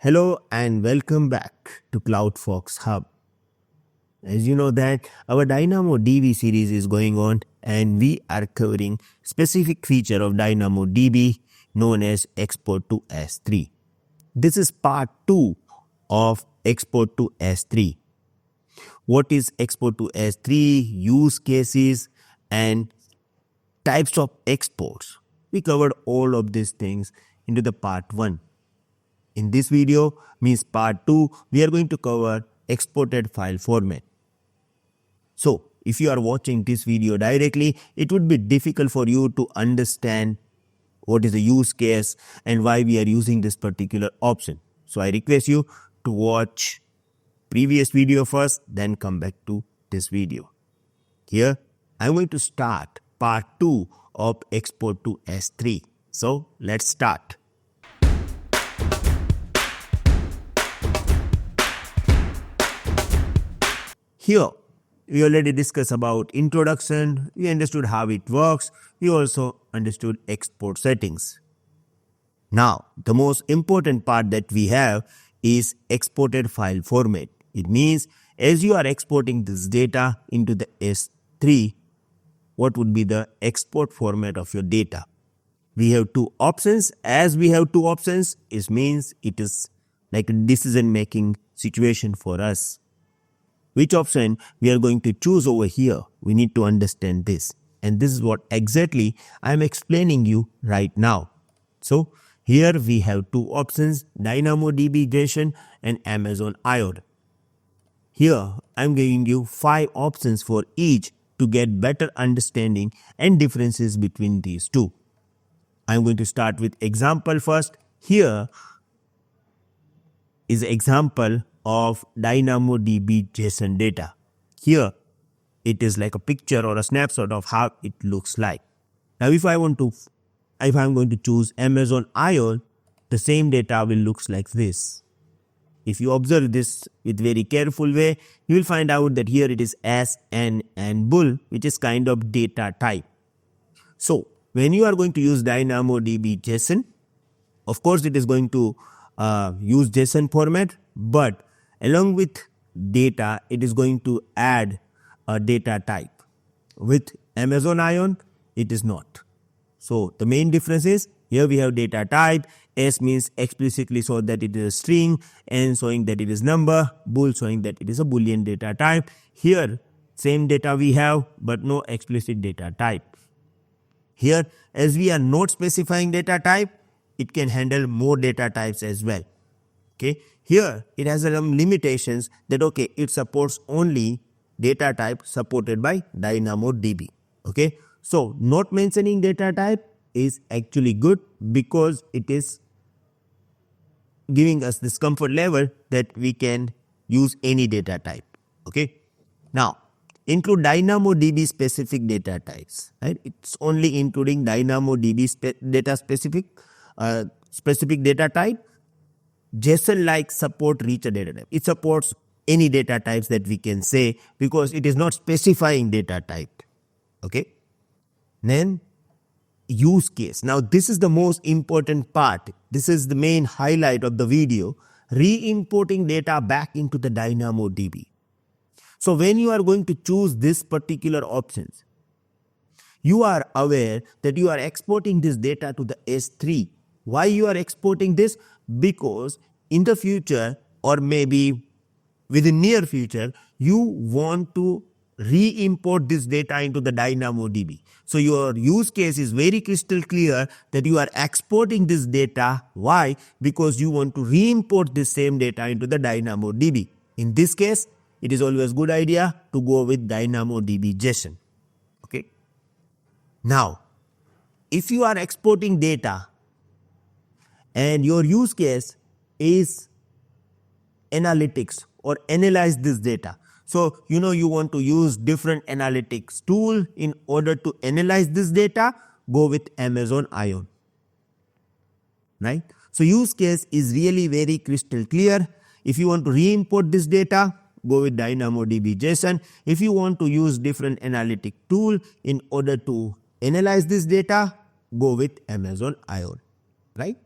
Hello and welcome back to CloudFolks HUB. As you know that our DynamoDB series is going on and we are covering specific feature of DynamoDB known as export to S3. This is part 2 of export to S3. What is export to S3, use cases and types of exports? We covered all of these things into the part 1. In this video, means part 2, we are going to cover exported file format. So, if you are watching this video directly, it would be difficult for you to understand what is the use case and why we are using this particular option. So, I request you to watch previous video first, then come back to this video. Here, I am going to start part 2 of export to S3. So, let's start. Here, we already discussed about introduction, we understood how it works, we also understood export settings. Now, the most important part that we have is exported file format. It means as you are exporting this data into the S3, what would be the export format of your data? We have two options. As we have two options, it means it is like a decision-making situation for us. Which option we are going to choose over here, we need to understand this. And this is what exactly I am explaining you right now. So here we have two options, DynamoDB JSON and Amazon IO. Here I am giving you 5 options for each to get better understanding and differences between these two. I am going to start with example first. Here is example of DynamoDB JSON data. Here it is like a picture or a snapshot of how it looks like. Now if I'm going to choose Amazon IO, the same data will looks like this. If you observe this with very careful way, you will find out that here it is S, N and bool, which is kind of data type. So when you are going to use DynamoDB JSON, of course it is going to use JSON format, but along with data, it is going to add a data type. With Amazon IO, it is not. So the main difference is here we have data type. S means explicitly so that it is a string, N showing that it is number, bool showing that it is a boolean data type. Here same data we have but no explicit data type. Here as we are not specifying data type, it can handle more data types as well. Okay. Here it has some limitations that it supports only data type supported by DynamoDB. Okay. So not mentioning data type is actually good because it is giving us this comfort level that we can use any data type. Okay. Now include DynamoDB specific data types. Right. It's only including DynamoDB data specific data type. JSON like support richer data type. It supports any data types that we can say because it is not specifying data type. Okay. Then use case. Now this is the most important part. This is the main highlight of the video. Re-importing data back into the DynamoDB. So when you are going to choose this particular options, you are aware that you are exporting this data to the S3. Why you are exporting this? Because in the future or maybe within near future, you want to re-import this data into the DynamoDB. So your use case is very crystal clear that you are exporting this data. Why? Because you want to re-import this same data into the DynamoDB. In this case, it is always a good idea to go with DynamoDB JSON. Okay. Now, if you are exporting data and your use case is analytics or analyze this data. So, you want to use different analytics tool in order to analyze this data, go with Amazon IO. Right? So, use case is really very crystal clear. If you want to re-import this data, go with DynamoDB JSON. If you want to use different analytic tool in order to analyze this data, go with Amazon IO. Right?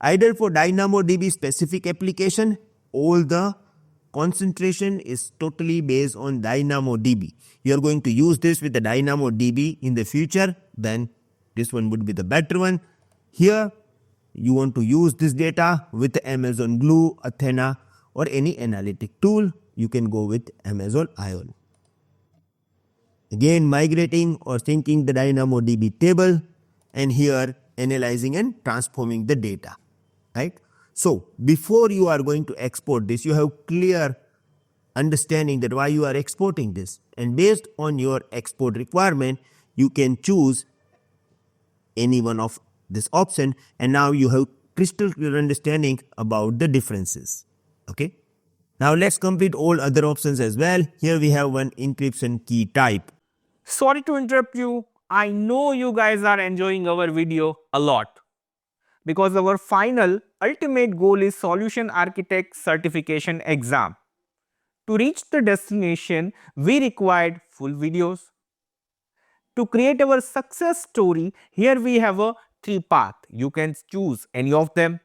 Either for DynamoDB specific application, all the concentration is totally based on DynamoDB. You are going to use this with the DynamoDB in the future, then this one would be the better one. Here, you want to use this data with Amazon Glue, Athena, or any analytic tool, you can go with Amazon Ion. Again, migrating or syncing the DynamoDB table, and here analyzing and transforming the data, right? So before you are going to export this, you have clear understanding that why you are exporting this, and based on your export requirement, you can choose any one of this option, and now you have crystal clear understanding about the differences. Okay. Now let's complete all other options as well. Here we have one encryption key type. Sorry to interrupt you. I know you guys are enjoying our video a lot because our final ultimate goal is Solution Architect Certification exam. To reach the destination, we required full videos. To create our success story, here we have a 3 path. You can choose any of them.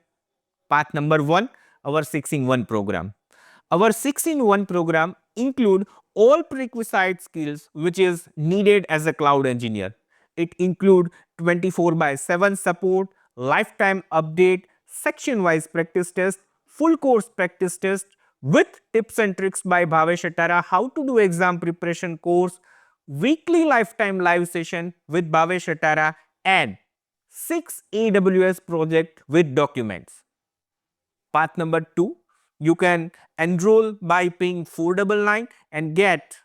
Path number 1, our 6-in-1 program. Our 6-in-1 program include all prerequisite skills which is needed as a cloud engineer. It include 24/7 support, lifetime update, section-wise practice test, full course practice test with tips and tricks by Bhavesh Atara, how to do exam preparation course, weekly lifetime live session with Bhavesh Atara, and 6 AWS project with documents. Path number 2, you can enroll by paying 499 and get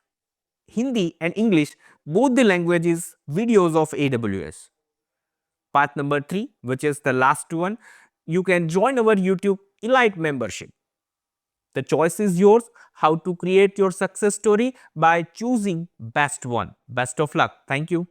Hindi and English, both the languages, videos of AWS. Path number 3, which is the last one, you can join our YouTube Elite membership. The choice is yours how to create your success story by choosing best one. Best of luck. Thank you.